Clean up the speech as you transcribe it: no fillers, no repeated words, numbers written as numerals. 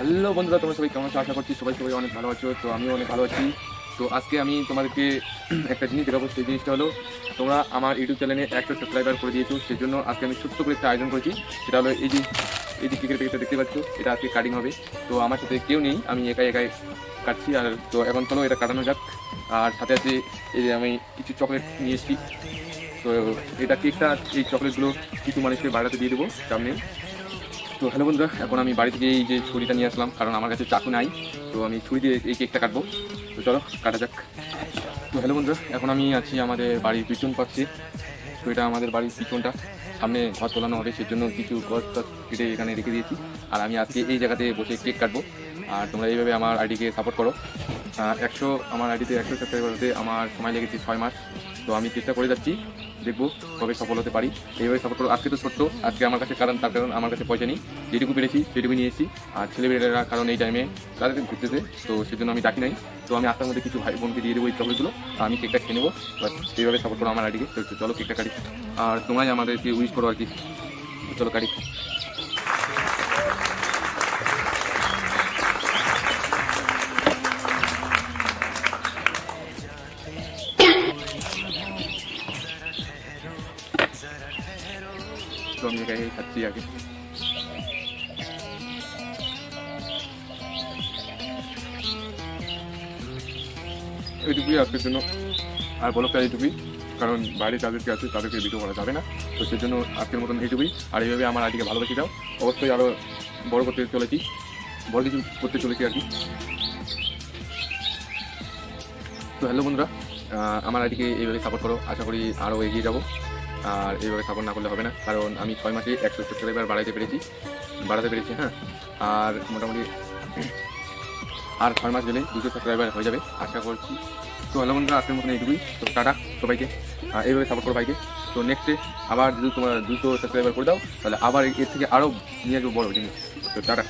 Hello বন্ধুরা, তোমরা সবাই কেমন আছো? আশা করছি সবাই অনেক ভালো আছো। তো আমিও অনেক ভালো আছি। তো আজকে আমি তোমাদেরকে একটা জিনিস দেখাবো। সেই জিনিসটা হলো, তোমরা আমার ইউটিউব চ্যানেলে 100 সাবস্ক্রাইবার করে দিয়েছো। সেই জন্য আজকে আমি ছোট্ট করে একটা আয়োজন করেছি। সেটা হলো এই যে কেকের প্যাকেটটা দেখতে পাচ্ছ, এটা আজকে কাটিং হবে। তো আমার সাথে কেউ নেই, আমি একাই কাটছি। আর তো এখন চলো এটা কাটানো যাক। আর সাথে আছে এই যে আমি কিছু চকলেট নিয়ে এসেছি। তো এটা কেকটা, এই চকলেটগুলো কিছু মানুষকে বাড়াতে দিয়ে দেবো সামনে। তো হ্যালো বন্ধুরা, এখন আমি বাড়ি থেকে এই যে ছুরিটা নিয়ে আসলাম, কারণ আমার কাছে চাকু নাই। তো আমি ছুরি দিয়ে এই কেকটা কাটবো। তো চলো কাটা যাক। তো হ্যালো বন্ধুরা, এখন আমি আছি আমাদের বাড়ির পিছন পাশে। তো এটা আমাদের বাড়ির পিছনটা, সামনে ঘর তোলানো হবে, সেজন্য কিছু গছ টছ কেটে এখানে রেখে দিয়েছি। আর আমি আজকে এই জায়গাতে বসে কেক কাটবো। আর তোমরা এইভাবে আমার আইডিকে সাপোর্ট করো। আমার আইডিতে 100 সাবস্ক্রাইবার হতে আমার সময় লেগেছে 6 মাস। তো আমি চেষ্টা করে যাচ্ছি, দেখবো কবে সফল হতে পারি। এইভাবে সাপোর্ট করো। আজকে তো ছোট্ট, আজকে আমার কাছে তার কারণ আমার কাছে পয়সা নেই। যেটুকু পেরেছি সেটুকু নিয়েছি। আর ছেলেমেয়েরা কারণ এই টাইমে তাদের ঘুরতেছে, তো সেজন্য আমি ডাকি নাই। তো আমি আস্তার মধ্যে কিছু ভাই বোনকে দিয়ে দেবো এই চকলেটগুলো। আমি কেকটা খেয়ে নেবো। বাট এইভাবে সাপোর্ট করো আমার আইডিকে। তো চলো কেকটা কাটি। আর তোমরাই আমাদেরকে উইশ করো আর কি। চলো কাটি। তো আমি একাই খাচ্ছি আগে। এইটুকুই আজকের জন্য। আর বলো এইটুকুই, কারণ বাইরে যাদেরকে আছে তাদেরকে ভিডিও করা যাবে না। তো সেজন্য আজকের মতন এইটুকুই। আর এইভাবে আমার আইডিকে ভালোবেসে দাও। অবশ্যই আরও বড় কিছু করতে চলেছি আর কি। তো হ্যালো বন্ধুরা, আমার আইডিকে এইভাবে সাপোর্ট করো। আশা করি আরও এগিয়ে যাবো। আর এইভাবে সাপোর্ট না করলে হবে না, কারণ আমি 6 মাসে 100 সাবস্ক্রাইবার বাড়াতে পেরেছি। হ্যাঁ, আর মোটামুটি আর 6 মাস গেলে 200 সাবস্ক্রাইবার হয়ে যাবে আশা করছি। তো হ্যালো বন্ধুরা, আজকের মতন এইটুকুই। তো টাটা সবাইকে। এইভাবে সাপোর্ট করো ভাইকে। তো নেক্সটে আবার যদি তোমরা 200 সাবস্ক্রাইবার করে দাও, তাহলে আবার এর থেকে আরও নিয়ে আসবো বড় জিনিস। তো টাটা।